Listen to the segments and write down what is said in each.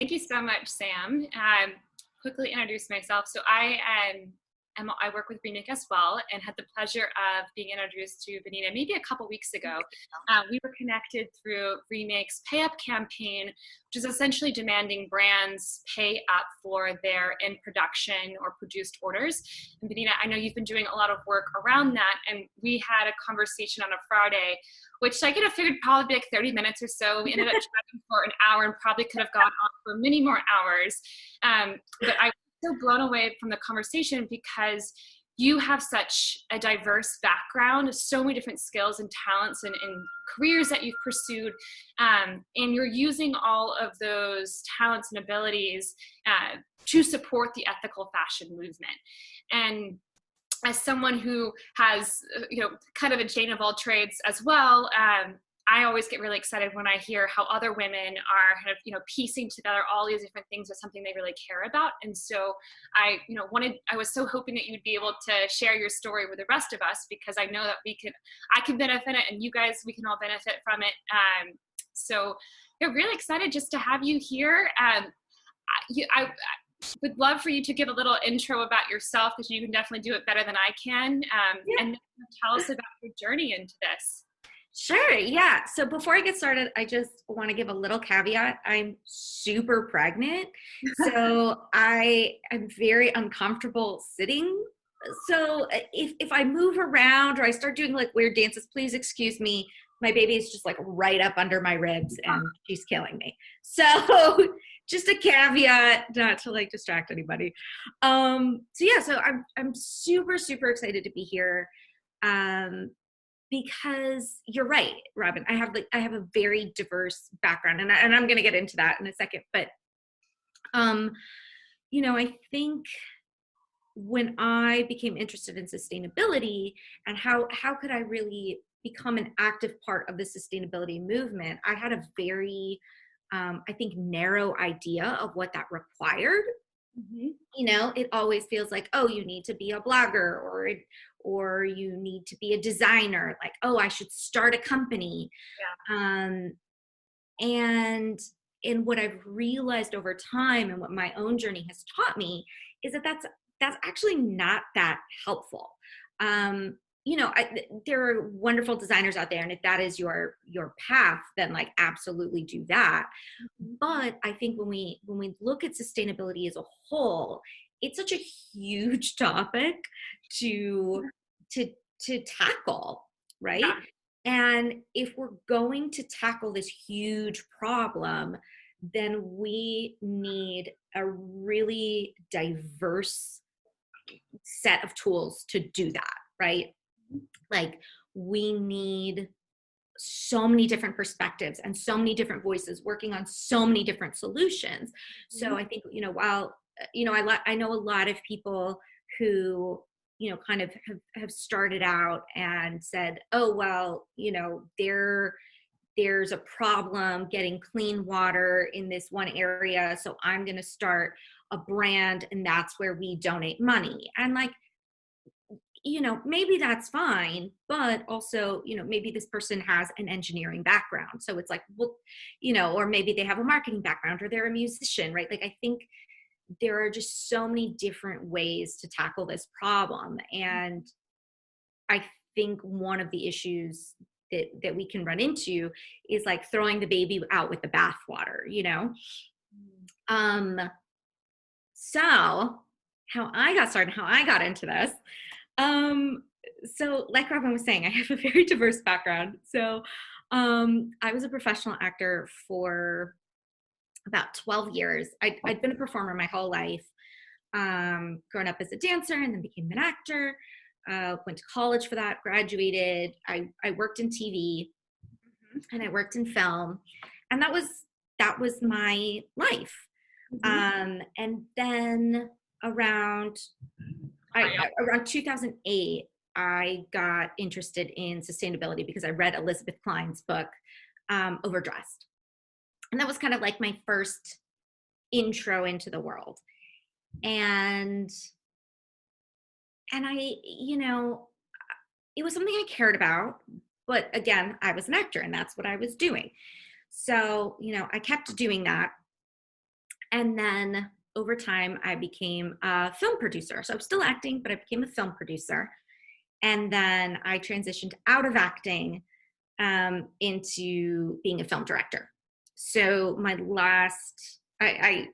Thank you so much, Sam. Quickly introduce myself. So I work with Remake as well, and had the pleasure of being introduced to Benita maybe a couple weeks ago. We were connected through Remake's Pay Up campaign, which is essentially demanding brands pay up for their in production or produced orders. And Benita, I know you've been doing a lot of work around that, and we had a conversation on a Friday, which I could have figured probably be like 30 minutes or so. We ended up chatting for an hour and probably could have gone on for many more hours. But I was so blown away from the conversation because you have such a diverse background, so many different skills and talents and careers that you've pursued. And you're using all of those talents and abilities to support the ethical fashion movement. And as someone who has, kind of a Jane of all trades as well, I always get really excited when I hear how other women are kind of, piecing together all these different things with something they really care about. And so I was so hoping that you'd be able to share your story with the rest of us, because I know that I can benefit it, and you guys, we can all benefit from it. So we're really excited just to have you here. I would love for you to give a little intro about yourself, because you can definitely do it better than I can. And tell us about your journey into this. Sure. Yeah. So before I get started, I just want to give a little caveat. I'm super pregnant, so I am very uncomfortable sitting. So if I move around or I start doing like weird dances, please excuse me. My baby is just like right up under my ribs and she's killing me. So just a caveat, not to like distract anybody. So I'm super, super excited to be here. Because you're right, Robin. I have a very diverse background, and I'm going to get into that in a second. But, I think when I became interested in sustainability and how could I really become an active part of the sustainability movement, I had a very, I think, narrow idea of what that required. Mm-hmm. It always feels like, oh, you need to be a blogger, or you need to be a designer, like, oh, I should start a company. Yeah. And what I've realized over time, and what my own journey has taught me, is that that's actually not that helpful. There are wonderful designers out there, and if that is your path, then like absolutely do that. Mm-hmm. But I think when we look at sustainability as a whole, it's such a huge topic to tackle, right? Yeah. And if we're going to tackle this huge problem, then we need a really diverse set of tools to do that, right? Like, we need so many different perspectives and so many different voices working on so many different solutions. So I think, while, I know a lot of people who, kind of have started out and said, oh, well, there's a problem getting clean water in this one area, so I'm going to start a brand, and that's where we donate money. And like, maybe that's fine, but also, maybe this person has an engineering background. So it's like, well, or maybe they have a marketing background, or they're a musician, right? Like, I think there are just so many different ways to tackle this problem. And I think one of the issues that we can run into is like throwing the baby out with the bathwater, So how I got started, how I got into this. So like Robin was saying, I have a very diverse background. So I was a professional actor for about 12 years. I'd been a performer my whole life, grown up as a dancer and then became an actor, went to college for that, graduated. I worked in TV, and I worked in film, and that was my life. And then around 2008, I got interested in sustainability because I read Elizabeth Klein's book, Overdressed. And that was kind of like my first intro into the world. And I, it was something I cared about, but again, I was an actor and that's what I was doing. So, I kept doing that. And then over time, I became a film producer. So I'm still acting, but I became a film producer. And then I transitioned out of acting into being a film director. So my last, I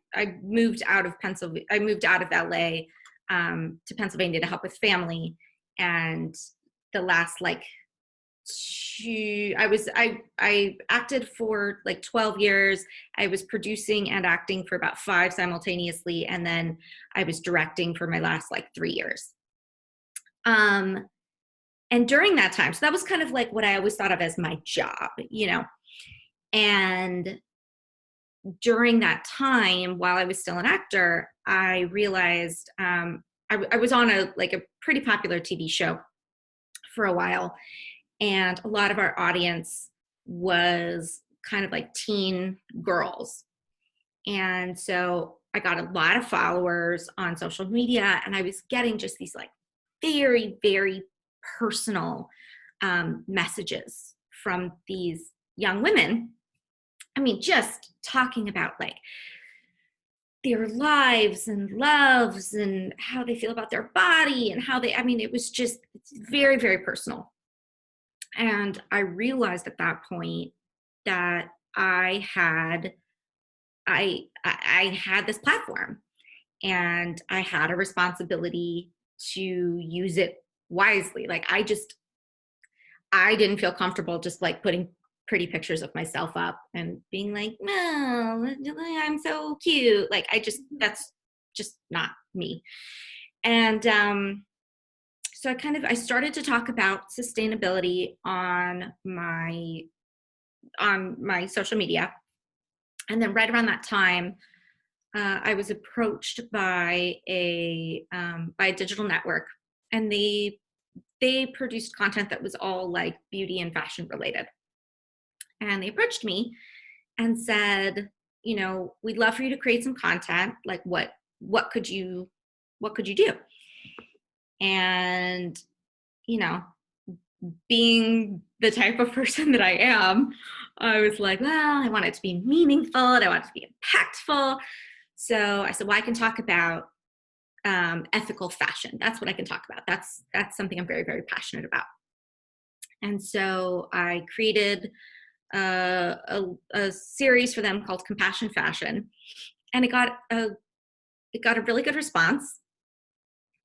moved out of Pennsylvania. I moved out of LA to Pennsylvania to help with family. And the last like I acted for like 12 years. I was producing and acting for about 5 simultaneously, and then I was directing for my last like 3 years. And during that time, so that was kind of like what I always thought of as my job, you know. And during that time, while I was still an actor, I realized I was on a pretty popular TV show for a while, and a lot of our audience was kind of like teen girls. And so I got a lot of followers on social media, and I was getting just these like very, very personal messages from these young women. I mean, just talking about like their lives and loves and how they feel about their body and how they, I mean, it was just very, very personal. And I realized at that point that I had this platform, and I had a responsibility to use it wisely. Like I didn't feel comfortable just like putting pretty pictures of myself up and being like, no, I'm so cute. Like that's just not me. And so I started to talk about sustainability on my social media. And then right around that time, I was approached by a digital network, and they produced content that was all like beauty and fashion related. And they approached me and said, you know, we'd love for you to create some content. Like what could you do? And, you know, being the type of person that I am, I was like, well, I want it to be meaningful and I want it to be impactful. So I said, well, I can talk about ethical fashion. That's what I can talk about. That's something I'm very, very passionate about. And so I created a series for them called Compassion Fashion, and it got a really good response.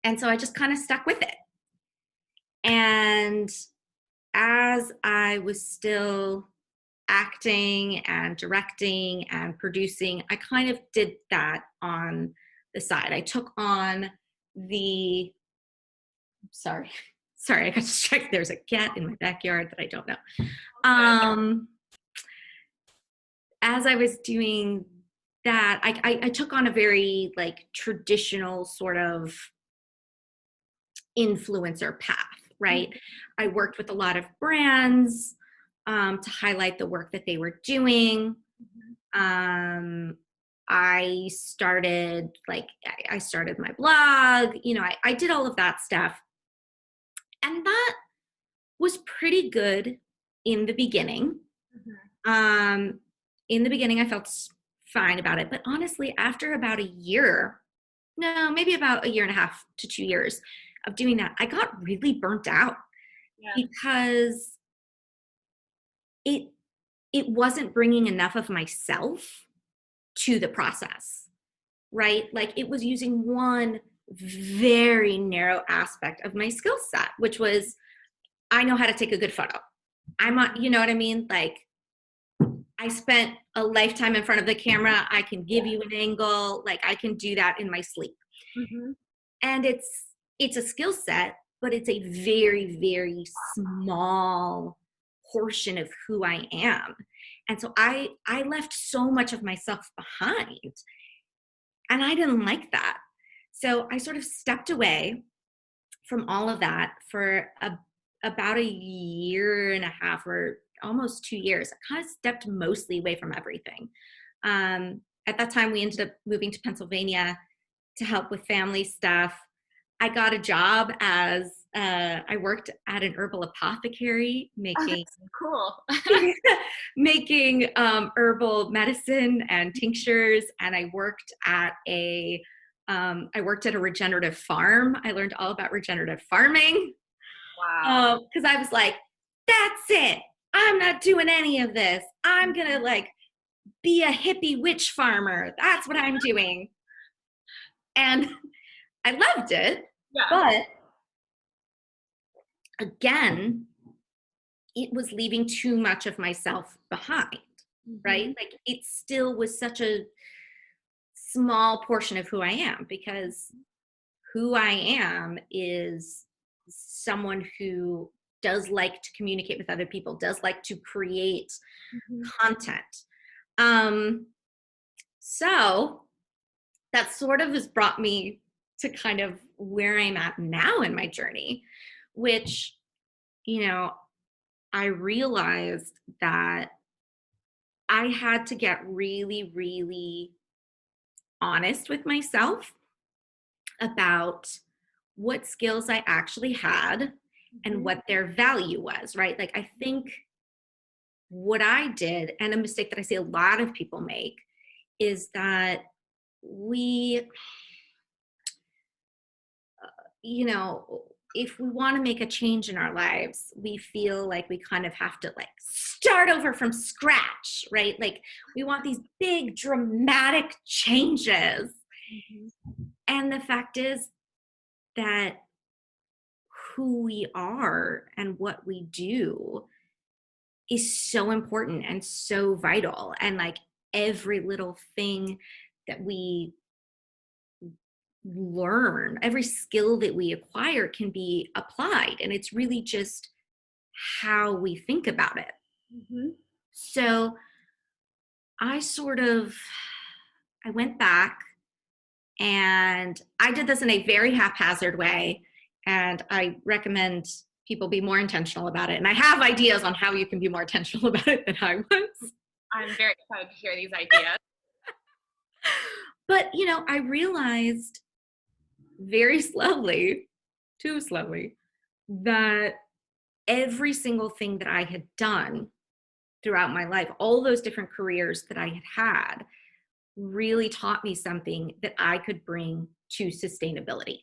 And so I just kind of stuck with it. And as I was still acting and directing and producing, I kind of did that on the side. I took on the, sorry, I got distracted. There's a cat in my backyard that I don't know. As I was doing that, I took on a very like traditional sort of influencer path, right? I worked with a lot of brands to highlight the work that they were doing. I started my blog, you know, I did all of that stuff. And that was pretty good in the beginning. In the beginning, I felt fine about it. But honestly, after about maybe about 1.5 to 2 years of doing that, I got really burnt out because it wasn't bringing enough of myself to the process, right? Like it was using one very narrow aspect of my skill set, which was I know how to take a good photo. You know what I mean? Like I spent a lifetime in front of the camera. I can give you an angle. Like I can do that in my sleep. And it's a skill set, but it's a very, very small portion of who I am. And so I left so much of myself behind, and I didn't like that. So I sort of stepped away from all of that for about 1.5 years or almost 2 years. I kind of stepped mostly away from everything. At that time, we ended up moving to Pennsylvania to help with family stuff. I got a job as I worked at an herbal apothecary making Cool. making herbal medicine and tinctures, and I worked at a regenerative farm. I learned all about regenerative farming. Wow. Because I was like, that's it. I'm not doing any of this. I'm gonna like be a hippie witch farmer. That's what I'm doing. And I loved it, Yeah. but again, it was leaving too much of myself behind, right? Like it still was such a small portion of who I am, because who I am is someone who does like to communicate with other people, does like to create content. So that sort of has brought me to kind of where I'm at now in my journey, which, you know, I realized that I had to get really, really honest with myself about what skills I actually had and what their value was, right? Like, I think what I did, and a mistake that I see a lot of people make, is that we, if we want to make a change in our lives, we feel like we kind of have to like start over from scratch, right? Like we want these big dramatic changes. And the fact is that who we are and what we do is so important and so vital. And like every little thing that we learn, every skill that we acquire can be applied. And it's really just how we think about it. So I went back and I did this in a very haphazard way. And I recommend people be more intentional about it. And I have ideas on how you can be more intentional about it than I was. I'm very excited to hear these ideas. But, I realized very slowly, too slowly, that every single thing that I had done throughout my life, all those different careers that I had had, really taught me something that I could bring to sustainability.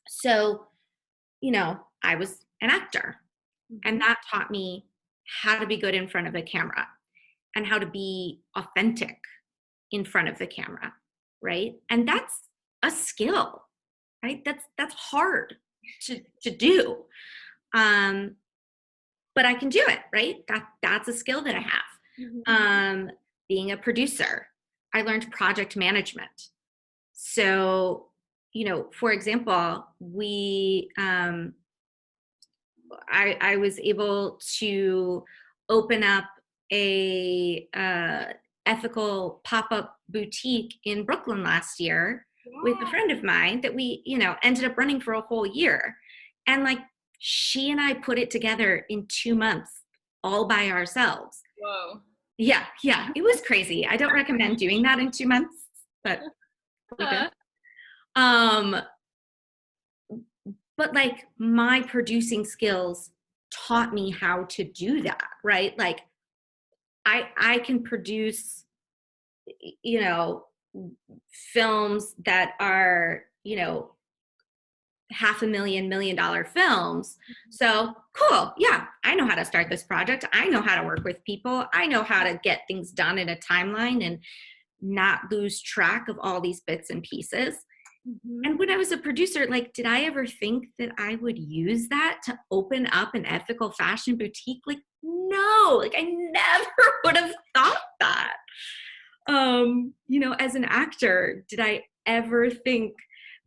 So, I was an actor, and that taught me how to be good in front of a camera and how to be authentic in front of the camera, right? And that's a skill, right? That's hard to do. But I can do it, right? That's a skill that I have. Being a producer, I learned project management. So, for example, I was able to open up a ethical pop-up boutique in Brooklyn last year with a friend of mine that we, ended up running for a whole year. And like, she and I put it together in 2 months, all by ourselves. Whoa. Yeah. It was crazy. I don't recommend doing that in 2 months, but we did. But like my producing skills taught me how to do that, right? Like I can produce, films that are, $500,000, $1 million films. So cool. Yeah. I know how to start this project. I know how to work with people. I know how to get things done in a timeline and not lose track of all these bits and pieces. And when I was a producer, like, did I ever think that I would use that to open up an ethical fashion boutique? Like, no, like I never would have thought that. As an actor, did I ever think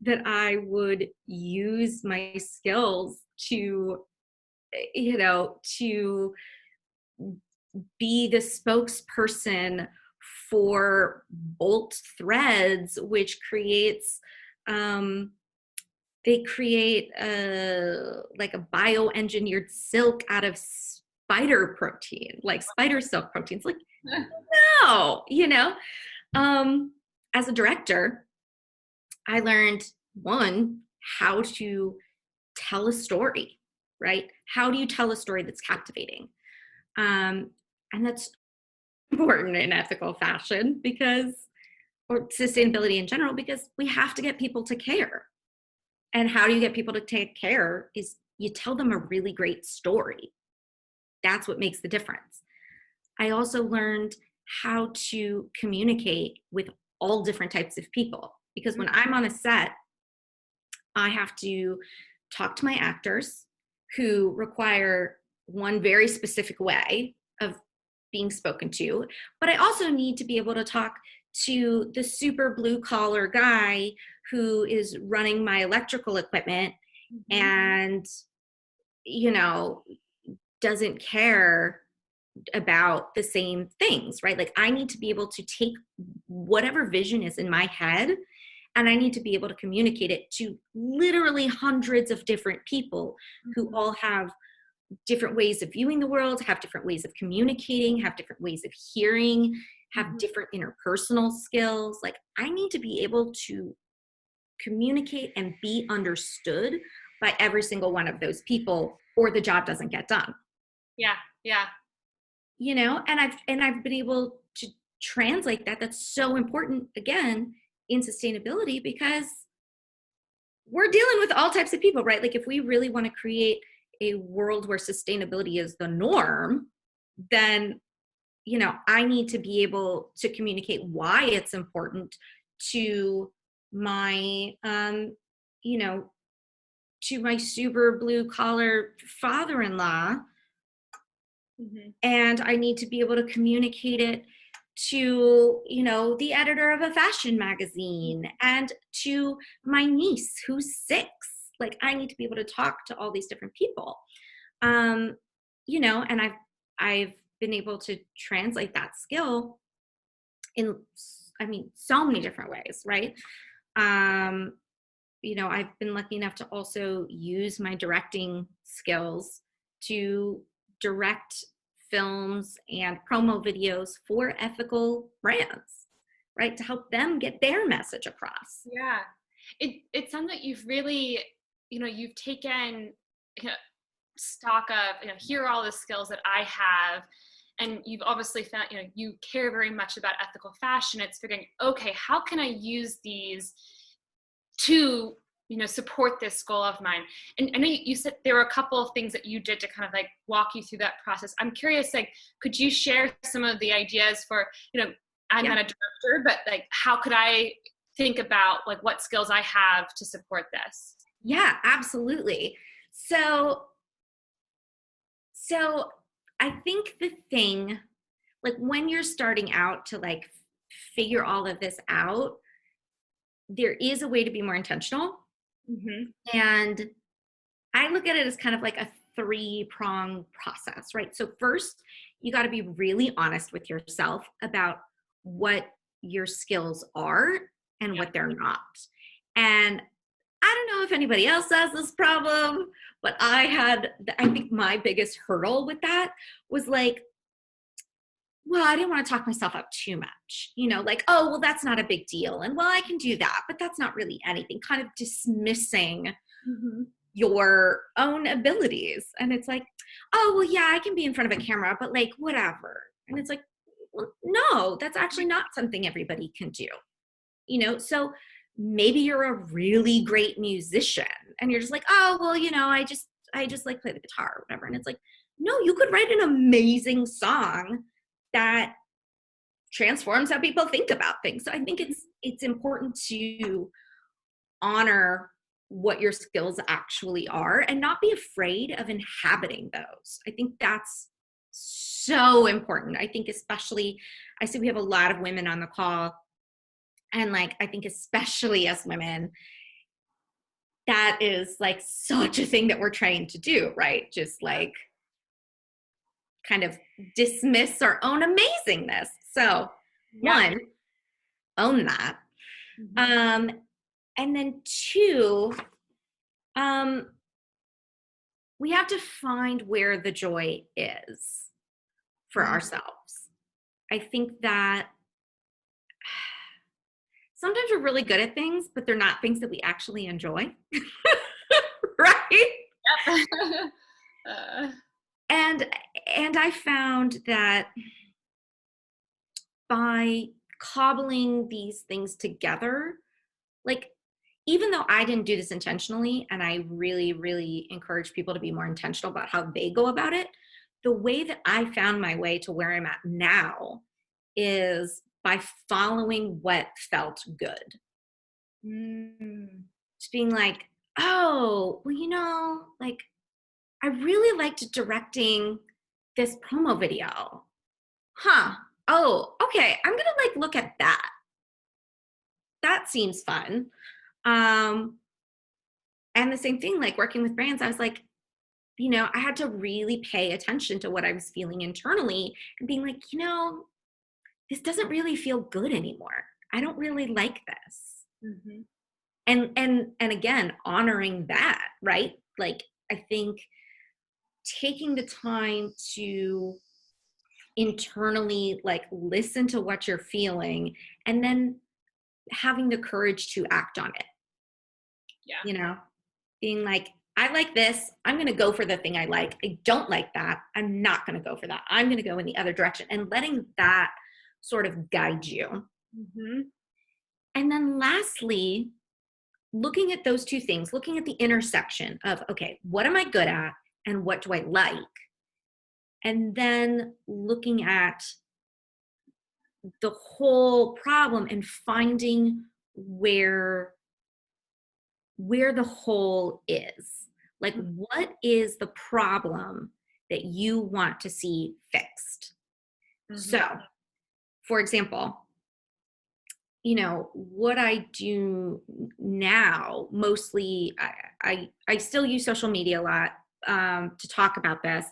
that I would use my skills to be the spokesperson for Bolt Threads, which creates, they create like a bioengineered silk out of spider protein, like spider silk proteins. Like, no, as a director, I learned, one, how to tell a story, right? How do you tell a story that's captivating? And that's important in ethical fashion or sustainability in general, because we have to get people to care. And how do you get people to take care is you tell them a really great story. That's what makes the difference. I also learned how to communicate with all different types of people, because when I'm on a set, I have to talk to my actors who require one very specific way of being spoken to, but I also need to be able to talk to the super blue collar guy who is running my electrical equipment and, you know, doesn't care about the same things, right? Like, I need to be able to take whatever vision is in my head, and I need to be able to communicate it to literally hundreds of different people who all have different ways of viewing the world, have different ways of communicating, have different ways of hearing, have different interpersonal skills. Like, I need to be able to communicate and be understood by every single one of those people, or the job doesn't get done. Yeah. Yeah. You know, and I've been able to translate that. That's so important, again, in sustainability, because we're dealing with all types of people, right? Like, if we really want to create a world where sustainability is the norm, then, you know, I need to be able to communicate why it's important to my, you know, to my super blue collar father-in-law. And I need to be able to communicate it to, you know, the editor of a fashion magazine and to my niece who's 6. Like, I need to be able to talk to all these different people. You know, and I've been able to translate that skill in, I mean, so many different ways, right? You know, I've been lucky enough to also use my directing skills to direct films and promo videos for ethical brands, right? To help them get their message across. Yeah. It sounds like you've really, you know, you've taken, you know, stock of, you know, here are all the skills that I have. And you've obviously found, you know, you care very much about ethical fashion. It's figuring, okay, how can I use these to, you know, support this goal of mine? And I know you said there were a couple of things that you did to kind of like walk you through that process. I'm curious, like, could you share some of the ideas for, you know, I'm not a director, but like, how could I think about like what skills I have to support this? Yeah, absolutely. So I think the thing, like, when you're starting out to like figure all of this out, there is a way to be more intentional. And I look at it as kind of like a 3-prong process, right? So first, you got to be really honest with yourself about what your skills are and what they're not. And I don't know if anybody else has this problem, but I think my biggest hurdle with that was like, well, I didn't want to talk myself up too much, you know, like, oh, well, that's not a big deal. And well, I can do that, but that's not really anything, kind of dismissing your own abilities. And it's like, oh, well, yeah, I can be in front of a camera, but like, whatever. And it's like, well, no, that's actually not something everybody can do, you know? So maybe you're a really great musician and you're just like, oh, well, you know, I just like play the guitar or whatever. And it's like, no, you could write an amazing song that transforms how people think about things. So I think it's important to honor what your skills actually are and not be afraid of inhabiting those. I think that's so important. I think especially, I see we have a lot of women on the call, and like, I think especially as women, that is like such a thing that we're trained to do, right? Just like kind of dismiss our own amazingness. So one, own that. And then 2, we have to find where the joy is for ourselves. I think that sometimes we're really good at things, but they're not things that we actually enjoy. Right? Yep. uh, And I found that by cobbling these things together, like, even though I didn't do this intentionally, and I really, really encourage people to be more intentional about how they go about it, the way that I found my way to where I'm at now is by following what felt good. Just being like, oh, well, like, I really liked directing this promo video. Huh. Oh, okay. I'm gonna like look at that. That seems fun. And the same thing, like working with brands, I was like, I had to really pay attention to what I was feeling internally and being like, this doesn't really feel good anymore. I don't really like this. mm-hmm. And again, honoring that, right? Like, I think taking the time to internally like listen to what you're feeling and then having the courage to act on it. Yeah. Being like, I like this, I'm going to go for the thing I like. I don't like that, I'm not going to go for that. I'm going to go in the other direction, and letting that sort of guide you. Mm-hmm. And then lastly, looking at those two things, looking at the intersection of, okay, what am I good at and what do I like? And then looking at the whole problem and finding where the whole is. Like, what is the problem that you want to see fixed? Mm-hmm. So, for example, what I do now, mostly, I still use social media a lot to talk about this,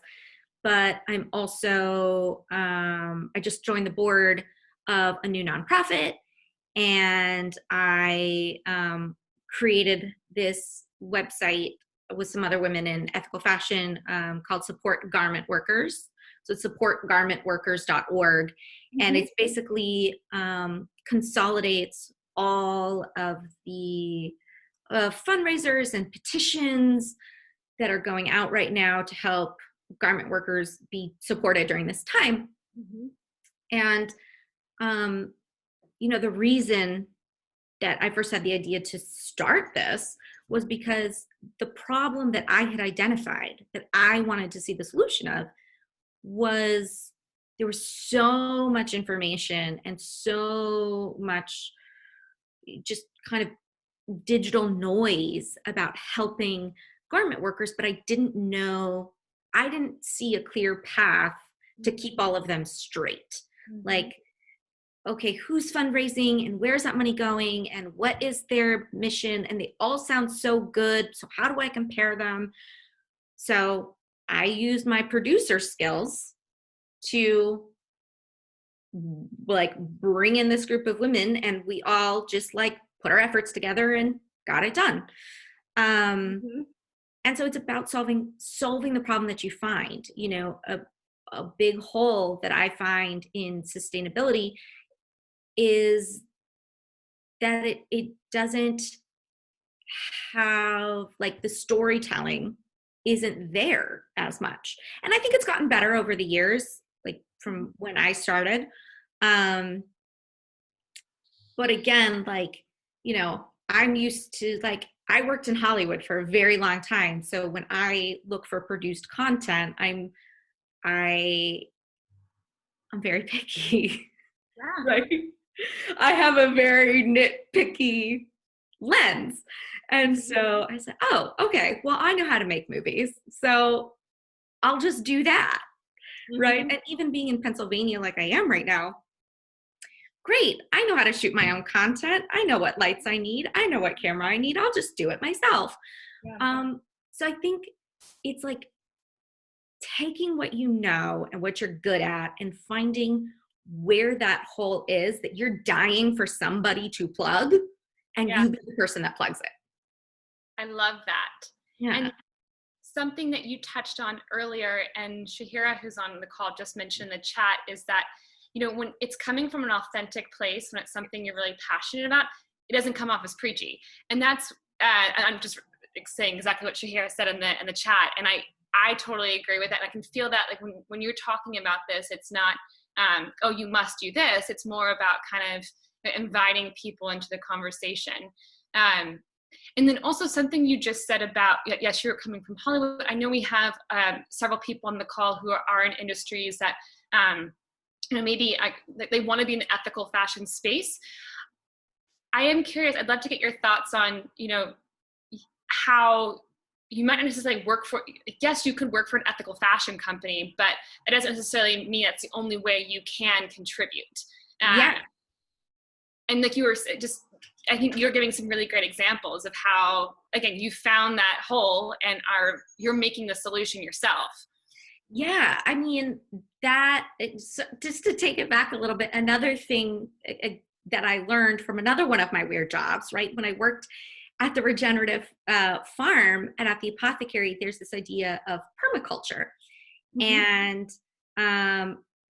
but I'm also, I just joined the board of a new nonprofit, and I created this website with some other women in ethical fashion called Support Garment Workers. So it's supportgarmentworkers.org. Mm-hmm. And it's basically consolidates all of the fundraisers and petitions that are going out right now to help garment workers be supported during this time. Mm-hmm. And, the reason that I first had the idea to start this was because the problem that I had identified that I wanted to see the solution of was there was so much information and so much just kind of digital noise about helping garment workers, but I didn't see a clear path to keep all of them straight. Mm-hmm. Like, okay, who's fundraising and where's that money going and what is their mission? And they all sound so good. So how do I compare them? So I used my producer skills to like bring in this group of women, and we all just like put our efforts together and got it done. Mm-hmm. And so it's about solving the problem that you find. A big hole that I find in sustainability is that it doesn't have, like, the storytelling isn't there as much. And I think it's gotten better over the years, like from when I started. But again, like, I'm used to, like, I worked in Hollywood for a very long time. So when I look for produced content, I'm very picky. Yeah. Right? I have a very nitpicky lens. And so I said, oh, okay, well, I know how to make movies, so I'll just do that. Mm-hmm. Right? And even being in Pennsylvania like I am right now, great, I know how to shoot my own content. I know what lights I need. I know what camera I need. I'll just do it myself. Yeah. So I think it's like taking what you know and what you're good at and finding where that hole is that you're dying for somebody to plug, and you be the person that plugs it. I love that. Yeah. And something that you touched on earlier, and Shahira, who's on the call, just mentioned in the chat, is that, when it's coming from an authentic place, when it's something you're really passionate about, it doesn't come off as preachy. And that's, I'm just saying exactly what Shahira said in the chat, and I totally agree with that. And I can feel that, like, when you're talking about this, it's not oh, you must do this. It's more about kind of inviting people into the conversation. And then also something you just said about, yes, you're coming from Hollywood. I know we have several people on the call who are in industries that, maybe they want to be in the ethical fashion space. I am curious, I'd love to get your thoughts on, how you might not necessarily work for, yes, you could work for an ethical fashion company, but it doesn't necessarily mean that's the only way you can contribute. Yeah. And like you were just, I think you're giving some really great examples of how, again, you found that hole and you're making the solution yourself. Yeah, I mean, just to take it back a little bit, another thing that I learned from another one of my weird jobs, right? When I worked at the regenerative farm and at the apothecary, there's this idea of permaculture. Mm-hmm. And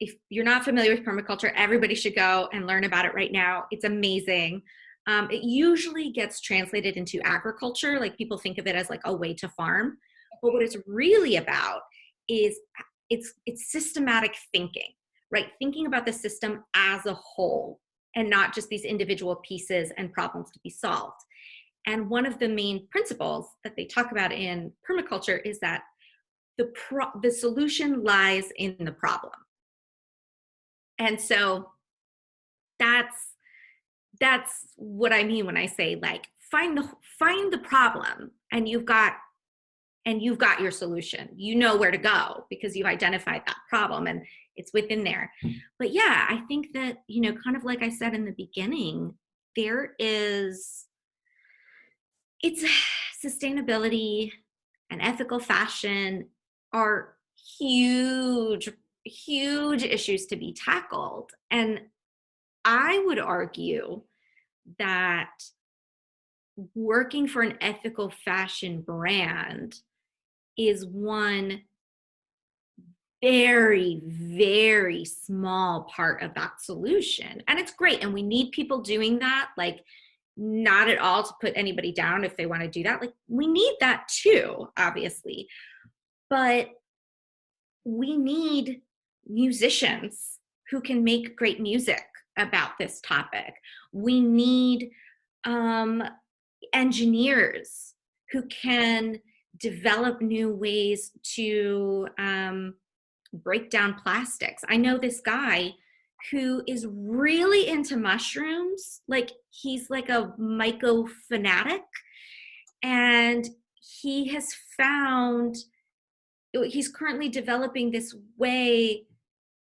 if you're not familiar with permaculture, everybody should go and learn about it right now. It's amazing. It usually gets translated into agriculture. Like, people think of it as like a way to farm. But what it's really about is it's systematic thinking, right? Thinking about the system as a whole and not just these individual pieces and problems to be solved. And one of the main principles that they talk about in permaculture is that the solution lies in the problem. And so that's what I mean when I say, like, find the problem, and you've got your solution. You know where to go because you've identified that problem and it's within there. But yeah, I think that, kind of like I said in the beginning, it's sustainability and ethical fashion are huge issues to be tackled. And I would argue that working for an ethical fashion brand is one very, very small part of that solution. And it's great. And we need people doing that. Like, not at all to put anybody down if they want to do that. Like, we need that too, obviously. But we need musicians who can make great music about this topic. We need engineers who can develop new ways to break down plastics. I know this guy who is really into mushrooms. Like, he's like a myco fanatic, and he's currently developing this way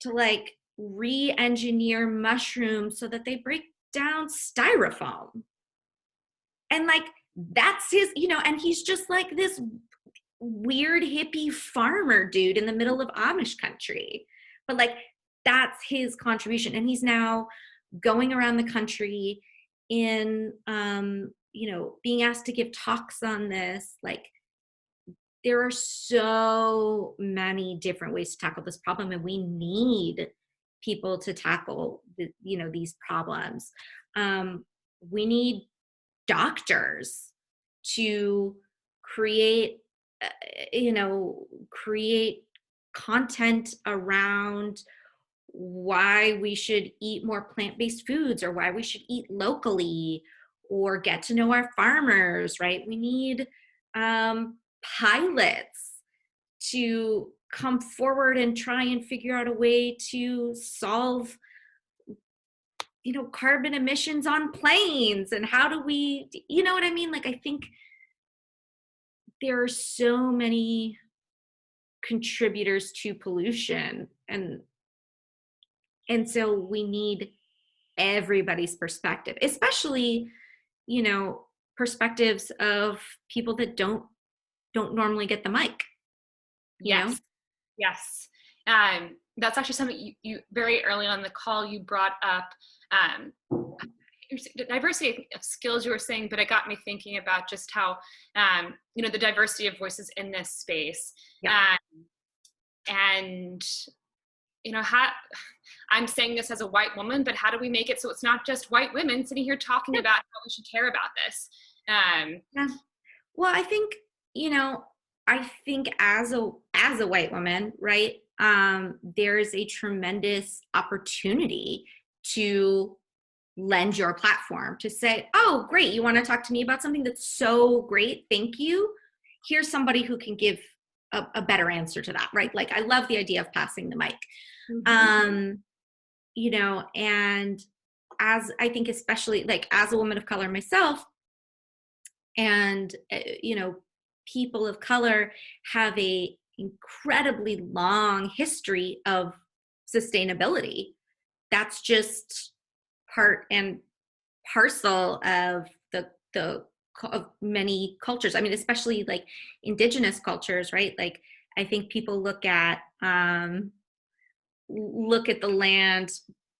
to, like, re-engineer mushrooms so that they break down styrofoam. And, like, that's his, and he's just like this weird hippie farmer dude in the middle of Amish country. But, like, that's his contribution. And he's now going around the country in, being asked to give talks on this. Like, there are so many different ways to tackle this problem, and we need people to tackle these problems. We need doctors to create content around why we should eat more plant-based foods, or why we should eat locally, or get to know our farmers, right? We need pilots to come forward and try and figure out a way to solve carbon emissions on planes. And how do we, what I mean? Like, I think there are so many contributors to pollution, and so we need everybody's perspective, especially, perspectives of people that don't normally get the mic. Yes. That's actually something you very early on in the call, you brought up diversity of skills you were saying, but it got me thinking about just how, the diversity of voices in this space. Yeah. And how, I'm saying this as a white woman, but how do we make it so it's not just white women sitting here talking about how we should care about this? Yeah. Well, I think, I think as a white woman, right, there is a tremendous opportunity to lend your platform to say, oh, great, you want to talk to me about something that's so great, thank you. Here's somebody who can give a better answer to that, right? Like, I love the idea of passing the mic. Mm-hmm. And as I think, especially like as a woman of color myself, and people of color have a incredibly long history of sustainability. That's just part and parcel of the of many cultures. I mean, especially like indigenous cultures, right? Like, I think people look at the land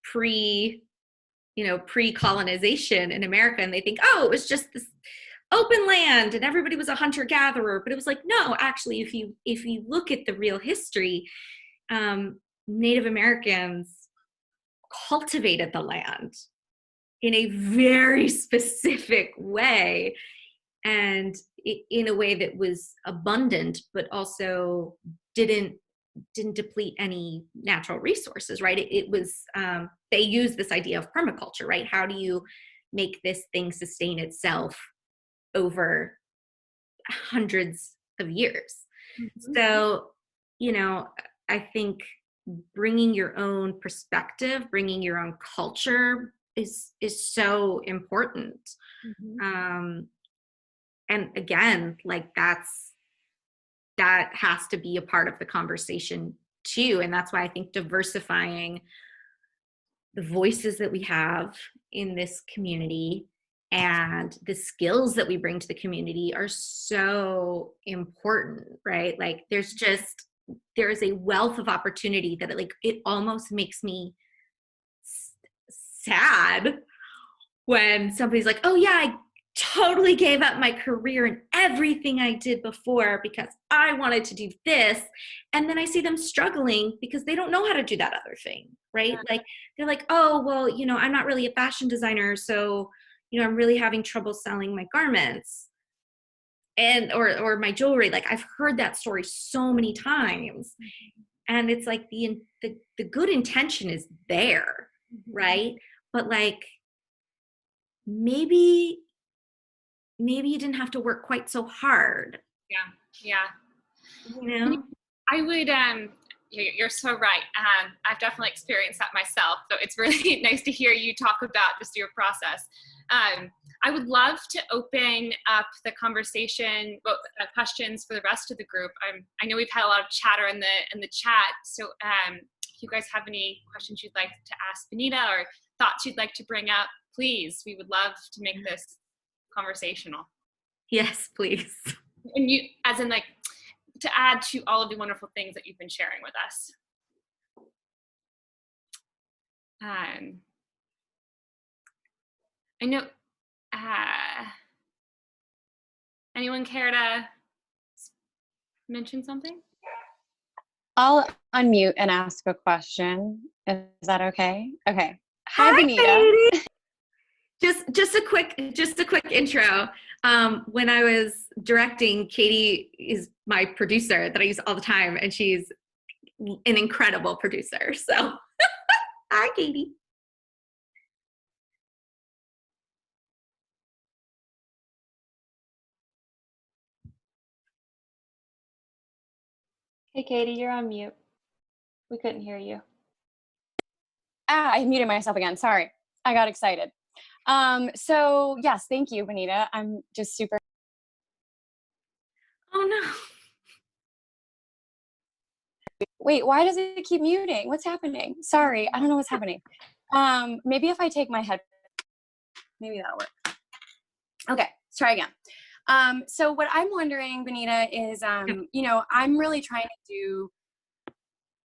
pre-colonization in America, and they think, oh, it was just this open land and everybody was a hunter gatherer. But it was like, no, actually, if you look at the real history, Native Americans cultivated the land in a very specific way, and in a way that was abundant, but also didn't deplete any natural resources, right? It was, they used this idea of permaculture, right? How do you make this thing sustain itself over hundreds of years? Mm-hmm. So, I think bringing your own perspective, bringing your own culture is so important. Mm-hmm. And again, like that has to be a part of the conversation too. And that's why I think diversifying the voices that we have in this community and the skills that we bring to the community are so important, right? Like, there is a wealth of opportunity that it almost makes me sad when somebody's like, oh yeah, I totally gave up my career and everything I did before because I wanted to do this. And then I see them struggling because they don't know how to do that other thing, right? Yeah. Like, they're like, oh, well, I'm not really a fashion designer, so, I'm really having trouble selling my garments or my jewelry. Like, I've heard that story so many times. And it's like the good intention is there, right? But like, maybe you didn't have to work quite so hard. Yeah. I would, you're so right. I've definitely experienced that myself. So it's really nice to hear you talk about just your process. I would love to open up the conversation, questions for the rest of the group. I know we've had a lot of chatter in the chat. So if you guys have any questions you'd like to ask Benita or thoughts you'd like to bring up, please, we would love to make this conversational. Yes, please. And you, as in like, to add to all of the wonderful things that you've been sharing with us. I know, anyone care to mention something? I'll unmute and ask a question. Is that okay? Okay. Hi, Benita. Katie. Just a quick intro. When I was directing, Katie is my producer that I use all the time, and she's an incredible producer. So, hi, Katie. Hey, Katie, you're on mute. We couldn't hear you. I muted myself again. Sorry. I got excited. So yes, thank you, Benita. I'm just super. Oh no. Wait, why does it keep muting? What's happening? Sorry, I don't know what's happening. Maybe if I take my head, maybe that'll work. Okay, let's try again. So what I'm wondering, Benita, is, I'm really trying to do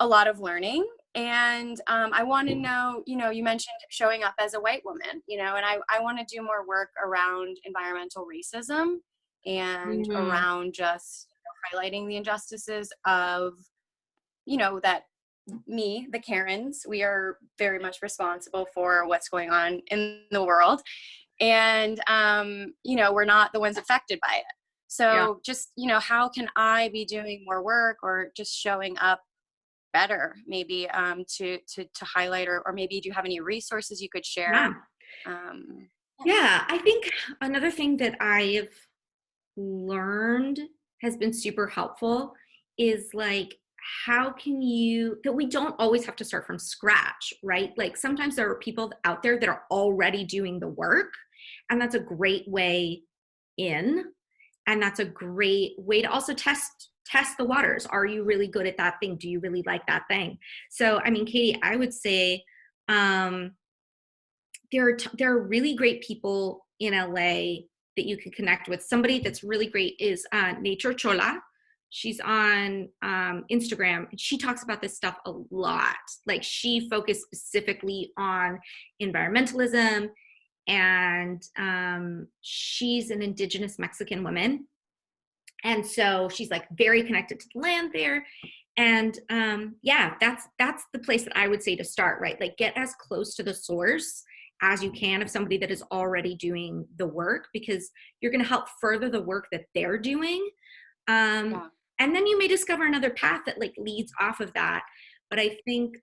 a lot of learning. And I want to know, you mentioned showing up as a white woman, and I want to do more work around environmental racism and around just highlighting the injustices of, that the Karens, we are very much responsible for what's going on in the world. And, we're not the ones affected by it. So just, you know, how can I be doing more work or just showing up better, maybe to highlight, or maybe do you have any resources you could share? Yeah, I think another thing that I've learned has been super helpful is like, how can you, that we don't always have to start from scratch, right? Like sometimes there are people out there that are already doing the work, and that's a great way in. And that's a great way to also test the waters. Are you really good at that thing? Do you really like that thing? So, I mean, Katie, I would say there are really great people in LA that you can connect with. Somebody that's really great is Nature Chola. She's on Instagram, and she talks about this stuff a lot. Like, she focused specifically on environmentalism, and she's an indigenous Mexican woman. And so she's like very connected to the land there. And yeah, that's the place that I would say to start, right? Like, get as close to the source as you can of somebody that is already doing the work, because you're going to help further the work that they're doing. And then you may discover another path that like leads off of that. But I think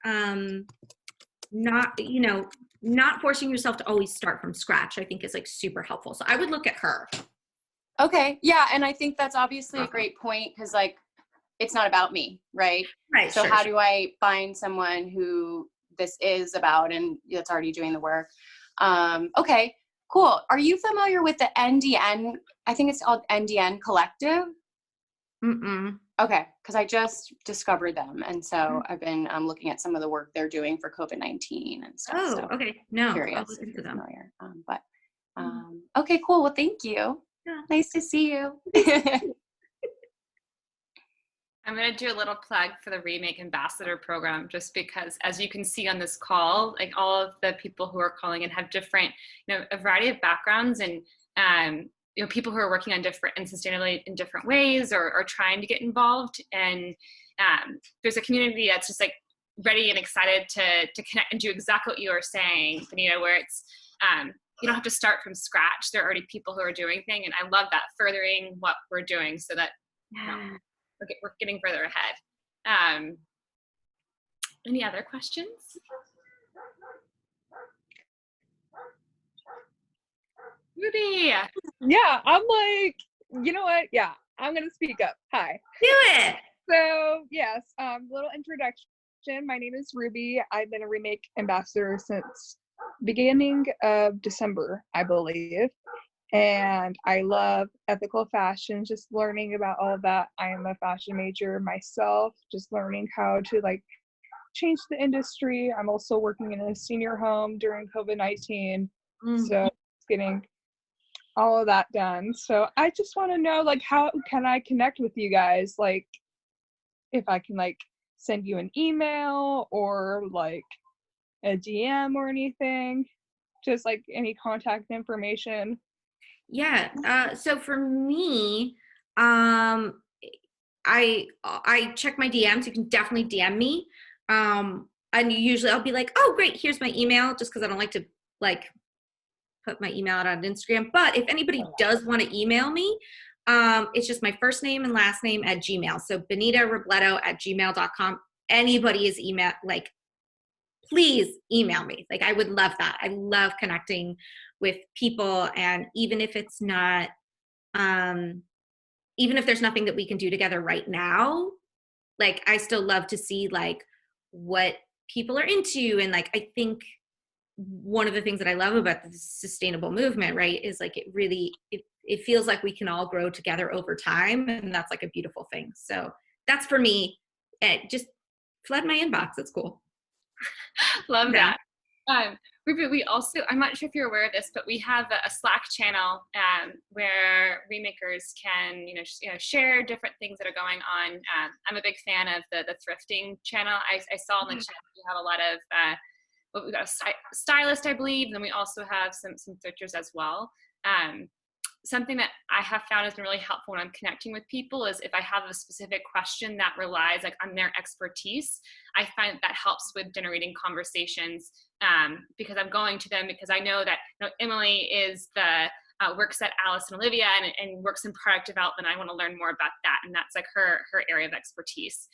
not forcing yourself to always start from scratch, I think is like super helpful. So I would look at her. Okay. Yeah. And I think that's obviously a great point, because like, it's not about me, right? Right. So how do I find someone who this is about and that's already doing the work? Okay, cool. Are you familiar with the NDN? I think it's called NDN Collective. Okay, because I just discovered them, and so I've been looking at some of the work they're doing for COVID-19 and stuff. Oh, so okay. No, curious I'll look if into you're them. familiar. Okay, cool. Well, thank you. Yeah. Nice to see you. I'm going to do a little plug for the Remake Ambassador program, just because, as you can see on this call, like all of the people who are calling in have different, a variety of backgrounds, and people who are working on different and sustainability in different ways, or trying to get involved. And there's a community that's just like ready and excited to connect and do exactly what you were saying, Benita, where it's you don't have to start from scratch. There are already people who are doing things, and I love that, furthering what we're doing so that we're getting further ahead. Any other questions? Ruby. Yeah, I'm like, you know what? Yeah, I'm gonna speak up. Hi. Do it. So yes, little introduction. My name is Ruby. I've been a Remake Ambassador since beginning of December, I believe. And I love ethical fashion, just learning about all of that. I am a fashion major myself, just learning how to like change the industry. I'm also working in a senior home during COVID-19. So getting all of that done. So I just want to know, like, how can I connect with you guys? Like, if I can like send you an email or like a DM or anything, just like any contact information. Yeah. So for me, I check my DMs. You can definitely DM me. And usually I'll be like, oh, great, here's my email, just because I don't like to like put my email out on Instagram. But if anybody does want to email me, it's just my first name and last name at Gmail. So Benita Robledo at gmail.com. Anybody is email, like, please email me. Like, I would love that. I love connecting with people. And even if it's not, even if there's nothing that we can do together right now, like, I still love to see like what people are into. And like, I think one of the things that I love about the sustainable movement, right, is like it really, it feels like we can all grow together over time. And that's like a beautiful thing. So that's for me. Just flood my inbox. It's cool. Love that. Ruby, we also, I'm not sure if you're aware of this, but we have a Slack channel where remakers can, share different things that are going on. I'm a big fan of the thrifting channel. I saw in the chat you have a lot of, we've got a stylist, I believe, and then we also have some thrifters as well. Something that I have found has been really helpful when I'm connecting with people is if I have a specific question that relies like on their expertise, I find that helps with generating conversations because I'm going to them, because I know that Emily is the works at Alice and Olivia and works in product development. I want to learn more about that. And that's like her area of expertise.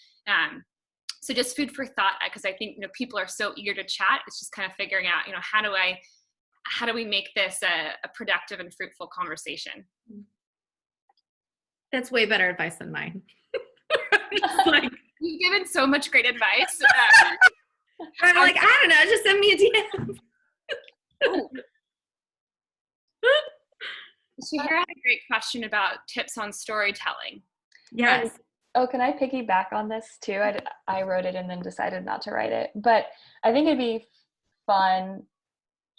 So just food for thought, because I think, people are so eager to chat. It's just kind of figuring out, how do we make this a productive and fruitful conversation? That's way better advice than mine. Like, you've given so much great advice. I'm like, I don't know, just send me a DM. So here I had a great question about tips on storytelling. Yes. Can I piggyback on this too? I wrote it and then decided not to write it, but I think it'd be fun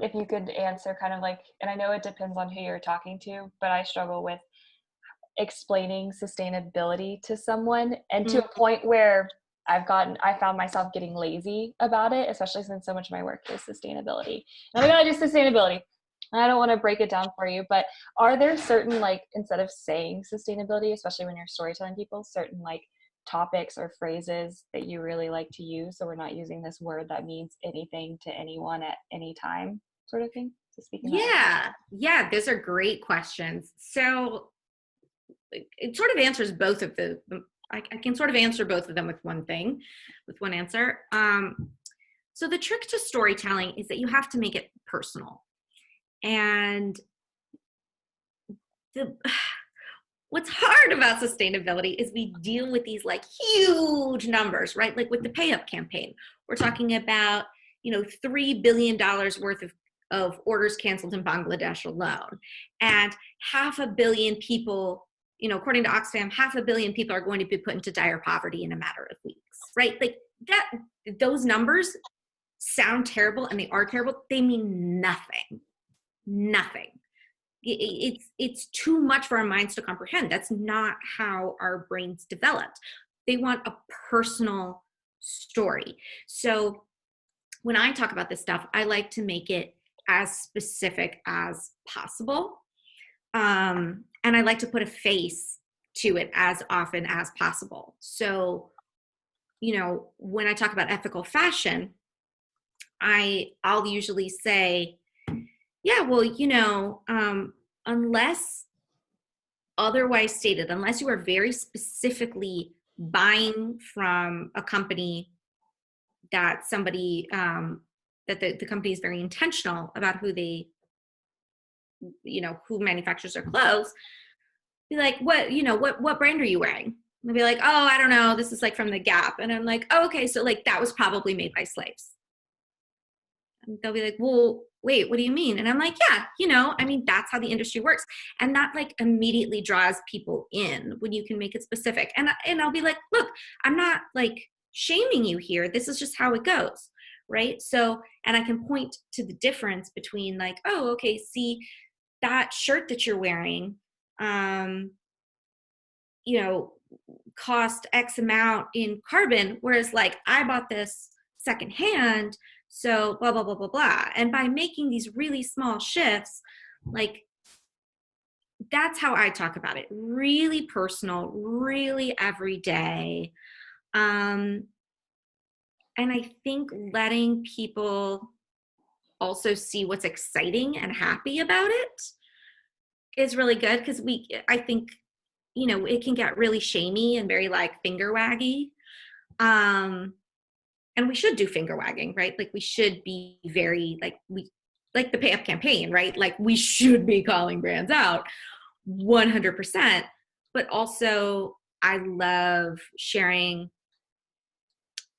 if you could answer kind of like, and I know it depends on who you're talking to, but I struggle with explaining sustainability to someone, and to a point where I found myself getting lazy about it, especially since so much of my work is sustainability. And I'm gonna do sustainability. I don't want to break it down for you, but are there certain, like, instead of saying sustainability, especially when you're storytelling people, certain like topics or phrases that you really like to use, so we're not using this word that means anything to anyone at any time, sort of thing? So speaking yeah, those are great questions. So it sort of answers both of the, I can sort of answer both of them with one answer. So the trick to storytelling is that you have to make it personal. And what's hard about sustainability is we deal with these like huge numbers, right? Like with the Pay Up campaign, we're talking about, $3 billion worth of orders canceled in Bangladesh alone. And 500 million people, according to Oxfam, 500 million people are going to be put into dire poverty in a matter of weeks, right? Like that, those numbers sound terrible, and they are terrible. They mean nothing. It's too much for our minds to comprehend. That's not how our brains developed. They want a personal story. So when I talk about this stuff, I like to make it as specific as possible. And I like to put a face to it as often as possible. So, when I talk about ethical fashion, I'll usually say, yeah, well, unless otherwise stated, unless you are very specifically buying from a company that somebody, that the company is very intentional about who they, who manufactures their clothes, be like, what brand are you wearing? And they'll be like, oh, I don't know, this is like from the Gap. And I'm like, oh, okay, so like that was probably made by slaves. And they'll be like, well, wait, what do you mean? And I'm like, yeah, that's how the industry works. And that like immediately draws people in when you can make it specific. And I'll be like, look, I'm not like shaming you here. This is just how it goes, right? So, and I can point to the difference between like, oh, okay, see that shirt that you're wearing, cost X amount in carbon, whereas like I bought this secondhand, so blah, blah, blah, blah, blah. And by making these really small shifts, like that's how I talk about it. Really personal, really everyday. And I think letting people also see what's exciting and happy about it is really good, because I think, it can get really shamey and very like finger waggy. And we should do finger wagging, right? Like we should be very like the Pay Up campaign, right? Like we should be calling brands out 100%. But also I love sharing,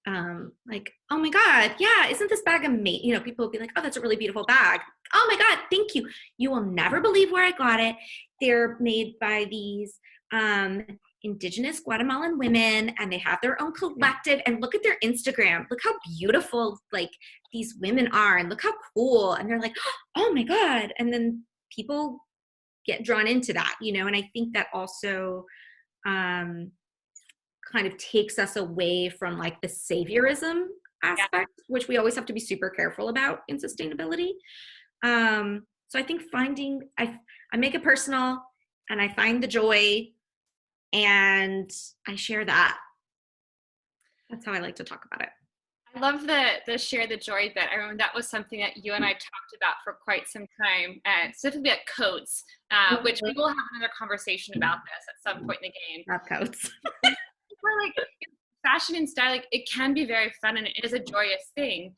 like, oh my God, yeah, isn't this bag amazing? People will be like, oh, that's a really beautiful bag. Oh my God, thank you. You will never believe where I got it. They're made by these Indigenous Guatemalan women, and they have their own collective, and look at their Instagram. Look how beautiful like these women are, and look how cool. And they're like, oh my God. And then people get drawn into that, and I think that also kind of takes us away from like the saviorism aspect, which we always have to be super careful about in sustainability. So I think I make it personal, and I find the joy, and I share that. That's how I like to talk about it. I I love the share the joy bit. I remember that was something that you and I talked about for quite some time, specifically at Coats, which we will have another conversation about this at some point in the game. Not Coats. We're like, fashion and style, like, it can be very fun and it is a joyous thing.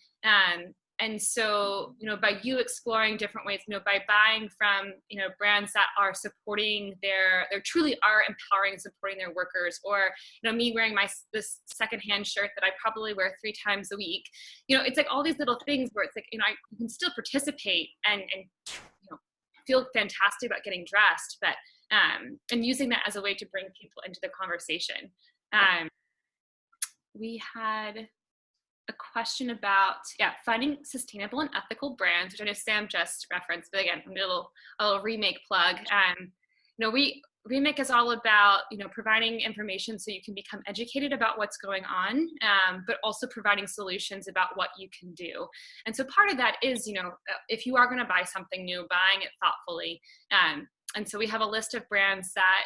And so, by you exploring different ways, by buying from, brands that are supporting they truly are empowering and supporting their workers, or, me wearing this secondhand shirt that I probably wear 3 times a week, it's like all these little things where it's like, you can still participate and feel fantastic about getting dressed, but, and using that as a way to bring people into the conversation. We had a question about finding sustainable and ethical brands, which I know Sam just referenced, but again, a little Remake plug. Remake is all about providing information so you can become educated about what's going on, but also providing solutions about what you can do. And so part of that is if you are going to buy something new, buying it thoughtfully. And so we have a list of brands that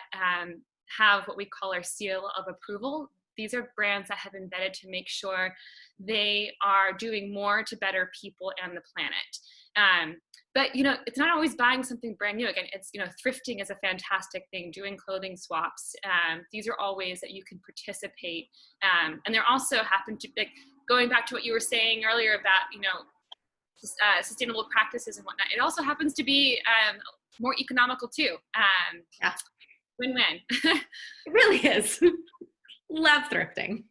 have what we call our seal of approval. These are brands that have embedded to make sure they are doing more to better people and the planet. But, it's not always buying something brand new. Again, it's, thrifting is a fantastic thing, doing clothing swaps. These are all ways that you can participate. And there also happen to, like, going back to what you were saying earlier about, sustainable practices and whatnot, it also happens to be more economical too. Yeah. Win-win. It really is. Love thrifting.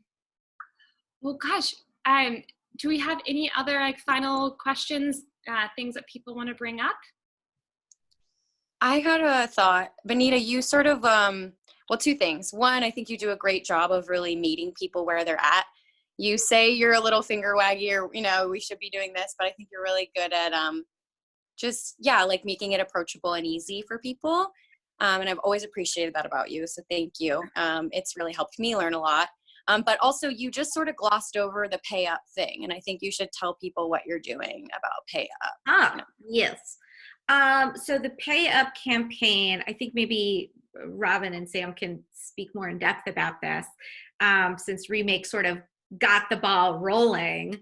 Well, gosh, do we have any other final questions, things that people want to bring up? I had a thought. Benita, you sort of, 2 things. One, I think you do a great job of really meeting people where they're at. You say you're a little finger waggy, or, we should be doing this, but I think you're really good at making it approachable and easy for people. And I've always appreciated that about you. So thank you. It's really helped me learn a lot. But also you just sort of glossed over the pay up thing. And I think you should tell people what you're doing about pay up. Yes. So the pay up campaign, I think maybe Robin and Sam can speak more in depth about this, since Remake sort of got the ball rolling.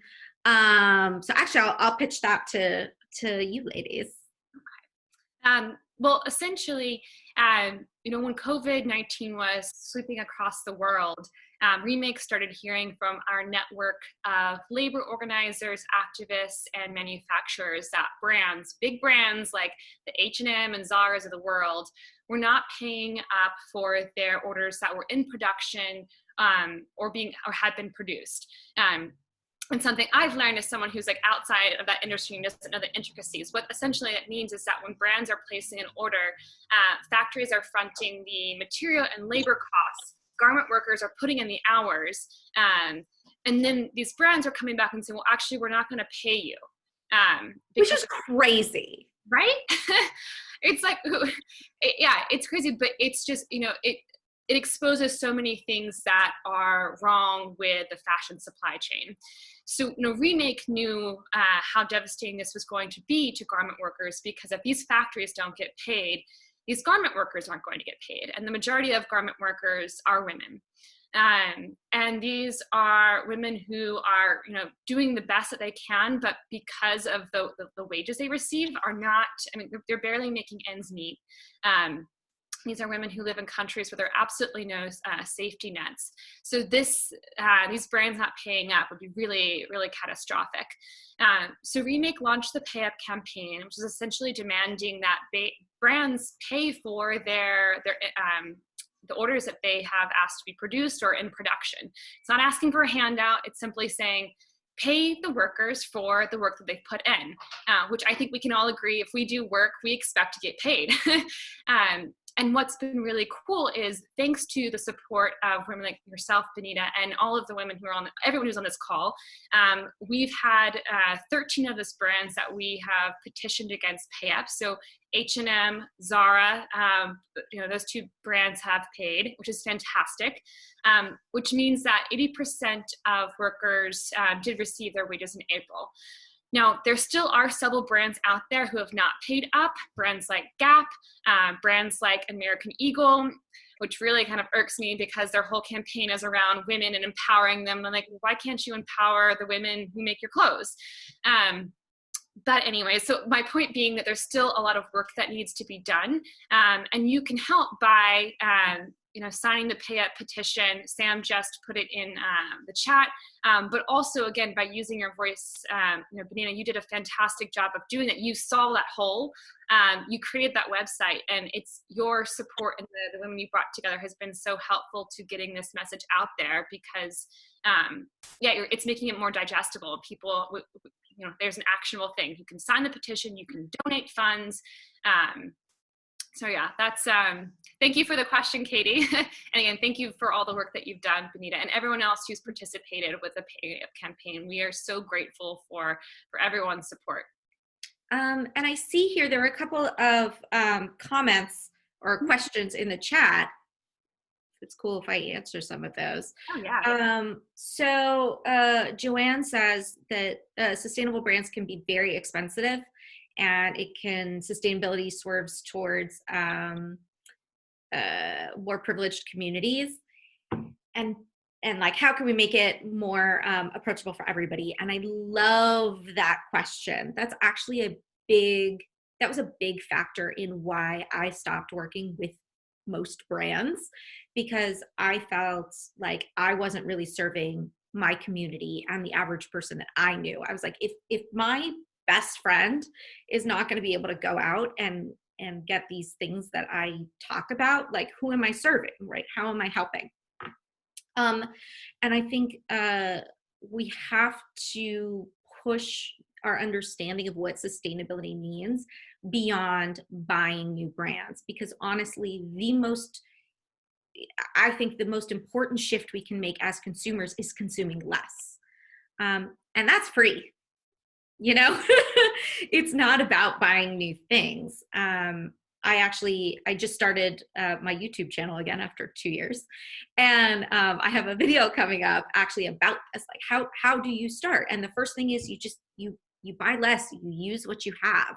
So actually I'll pitch that to you ladies. Okay. Well, essentially, when COVID-19 was sweeping across the world, Remake started hearing from our network of labor organizers, activists, and manufacturers that big brands like the H&M and Zara's of the world, were not paying up for their orders that were in production or had been produced. And something I've learned as someone who's outside of that industry and doesn't know the intricacies, what essentially it means is that when brands are placing an order, factories are fronting the material and labor costs, garment workers are putting in the hours, and then these brands are coming back and saying, well, actually, we're not going to pay you. Which is crazy. Right? It's it's crazy, but it's just, it exposes so many things that are wrong with the fashion supply chain. So, Remake knew how devastating this was going to be to garment workers, because if these factories don't get paid, these garment workers aren't going to get paid. And the majority of garment workers are women. And these are women who are, doing the best that they can, but because of the wages they receive are not, they're barely making ends meet. These are women who live in countries where there are absolutely no safety nets. So these brands not paying up would be really, really catastrophic. So Remake launched the Pay Up campaign, which is essentially demanding that brands pay for the orders that they have asked to be produced or in production. It's not asking for a handout. It's simply saying, pay the workers for the work that they've put in, which I think we can all agree, if we do work, we expect to get paid. And what's been really cool is, thanks to the support of women like yourself, Benita, and all of the women everyone who's on this call, we've had 13 of those brands that we have petitioned against pay up. So H&M, Zara, those 2 brands have paid, which is fantastic, which means that 80% of workers did receive their wages in April. Now, there still are several brands out there who have not paid up, brands like Gap, brands like American Eagle, which really kind of irks me because their whole campaign is around women and empowering them. I'm like, why can't you empower the women who make your clothes? But anyway, so my point being that there's still a lot of work that needs to be done. And you can help by, signing the Pay Up petition. Sam just put it in the chat. But also, again, by using your voice, Benita, you did a fantastic job of doing that. You saw that hole. You created that website, and it's your support and the women you brought together has been so helpful to getting this message out there because, it's making it more digestible. People, there's an actionable thing. You can sign the petition, you can donate funds. That's, thank you for the question, Katie. And again, thank you for all the work that you've done, Benita, and everyone else who's participated with the Pay Up campaign. We are so grateful for everyone's support. And I see here, there are a couple of comments or questions in the chat. It's cool if I answer some of those. Oh, yeah. So Joanne says that sustainable brands can be very expensive, and sustainability swerves towards more privileged communities. And like, how can we make it more approachable for everybody? And I love that question. That's actually that was a big factor in why I stopped working with most brands, because I felt like I wasn't really serving my community and the average person that I knew. I was like, if my best friend is not going to be able to go out and get these things that I talk about, like, who am I serving, right? How am I helping? And I think we have to push our understanding of what sustainability means beyond buying new brands, because honestly, I think the most important shift we can make as consumers is consuming less. And that's free. It's not about buying new things. I just started my YouTube channel again after 2 years. And I have a video coming up actually about this, like how do you start? And the first thing is you buy less, you use what you have.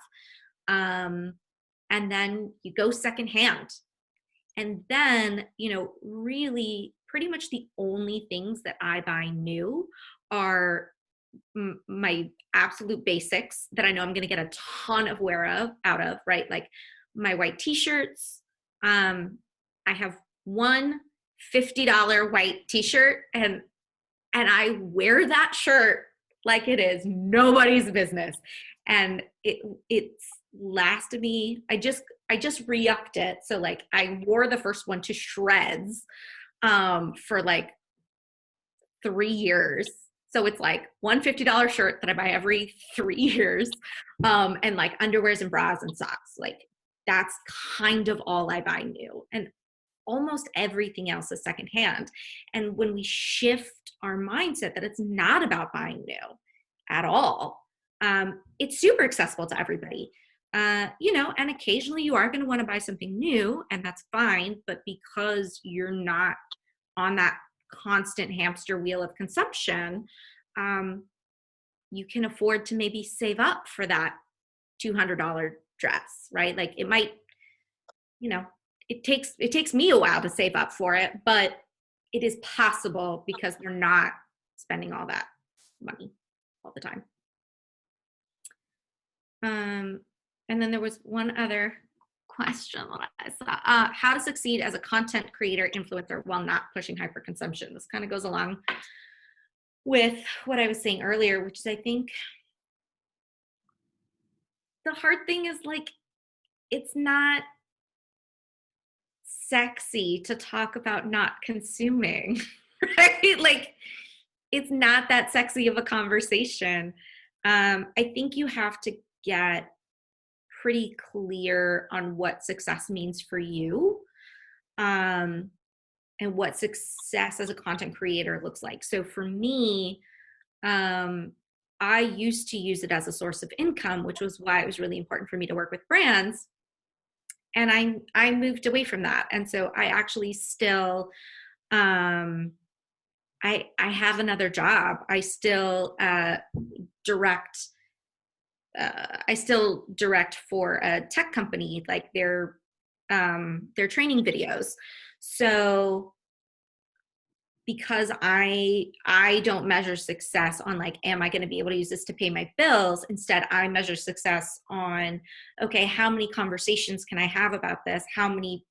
And then you go secondhand. And then, really pretty much the only things that I buy new are my absolute basics that I know I'm going to get a ton of wear out of, right? Like my white t-shirts. I have one $50 white t-shirt and I wear that shirt like it is nobody's business. And it's lasted me. I just re-upped it. So like I wore the first one to shreds for like 3 years. So it's like one $50 shirt that I buy every 3 years, and like underwears and bras and socks. Like that's kind of all I buy new, and almost everything else is secondhand. And when we shift our mindset that it's not about buying new at all, it's super accessible to everybody. And occasionally you are going to want to buy something new, and that's fine. But because you're not on that constant hamster wheel of consumption, you can afford to maybe save up for that $200 dress, right? Like it might, it takes me a while to save up for it, but it is possible because they're not spending all that money all the time. And then there was one other question that I saw. How to succeed as a content creator influencer while not pushing hyperconsumption. This kind of goes along with what I was saying earlier, which is I think the hard thing is like, it's not sexy to talk about not consuming, right? Like it's not that sexy of a conversation. I think you have to get pretty clear on what success means for you, and what success as a content creator looks like. So for me, I used to use it as a source of income, which was why it was really important for me to work with brands. And I moved away from that. And so I actually still, I have another job. I still direct I still direct for a tech company, like their training videos. So because I don't measure success on like, am I going to be able to use this to pay my bills? Instead, I measure success on, okay, how many conversations can I have about this? How many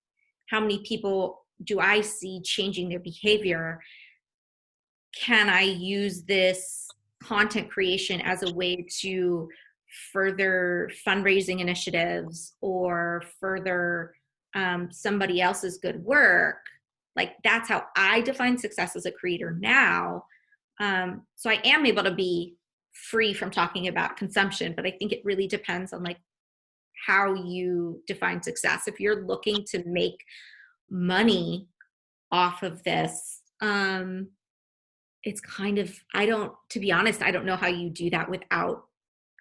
people do I see changing their behavior? Can I use this content creation as a way to further fundraising initiatives or further somebody else's good work? Like, that's how I define success as a creator now. So I am able to be free from talking about consumption, but I think it really depends on like how you define success. If you're looking to make money off of this, it's kind of, to be honest, I don't know how you do that without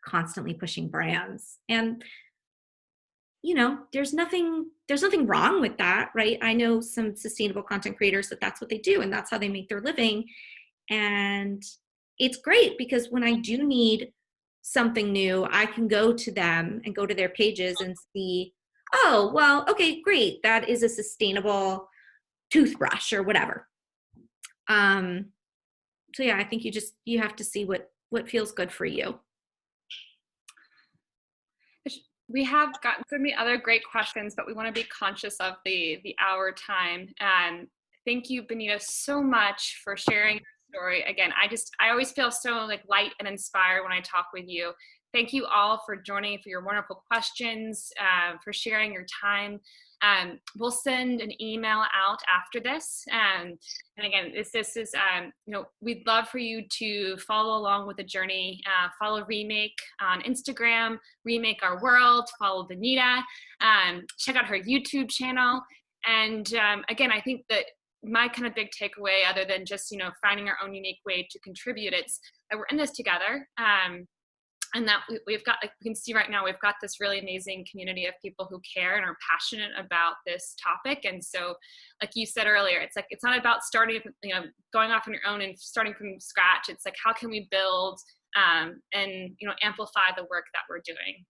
constantly pushing brands. And you know, there's nothing wrong with that, right? I know some sustainable content creators that's what they do and that's how they make their living. And it's great because when I do need something new, I can go to them and go to their pages and see, oh, well, okay, great. That is a sustainable toothbrush or whatever. So yeah, I think you have to see what feels good for you. We have gotten so many other great questions, but we want to be conscious of the hour time. Thank you, Benita, so much for sharing your story. Again, I always feel so like light and inspired when I talk with you. Thank you all for joining, for your wonderful questions, for sharing your time. We'll send an email out after this. And again, this is, you know, we'd love for you to follow along with the journey. Follow Remake on Instagram, Remake Our World, follow Benita, check out her YouTube channel. And again, I think that my kind of big takeaway, other than just, you know, finding our own unique way to contribute, it's that we're in this together. And that we've got, like we can see right now, we've got this really amazing community of people who care and are passionate about this topic. And so, like you said earlier, it's like, it's not about starting, you know, going off on your own and starting from scratch. It's like, how can we build and, you know, amplify the work that we're doing?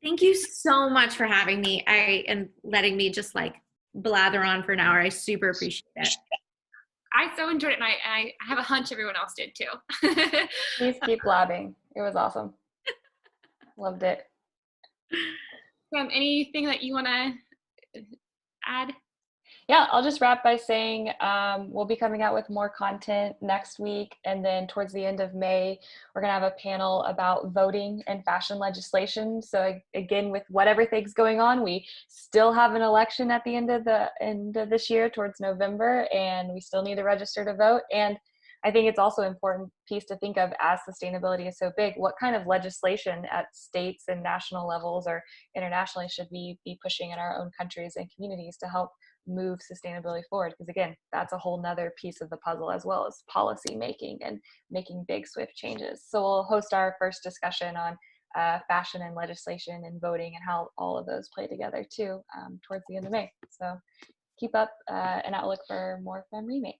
Thank you so much for having me and letting me just like blather on for an hour. I super appreciate it. I so enjoyed it, and I have a hunch everyone else did too. Please keep blabbing. It was awesome. Loved it. Anything that you want to add? Yeah, I'll just wrap by saying we'll be coming out with more content next week. And then towards the end of May, we're going to have a panel about voting and fashion legislation. So again, with whatever things going on, we still have an election at the end of this year towards November, and we still need to register to vote. And I think it's also an important piece to think of, as sustainability is so big, what kind of legislation at states and national levels or internationally should we be pushing in our own countries and communities to help move sustainability forward? Because again, that's a whole nother piece of the puzzle, as well as policy making and making big swift changes. So we'll host our first discussion on fashion and legislation and voting and how all of those play together too, towards the end of May. So keep up an outlook for more from Remake.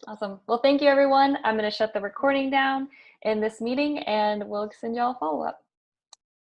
Awesome. Well, thank you, everyone. I'm going to shut the recording down in this meeting, and we'll send you all a follow-up.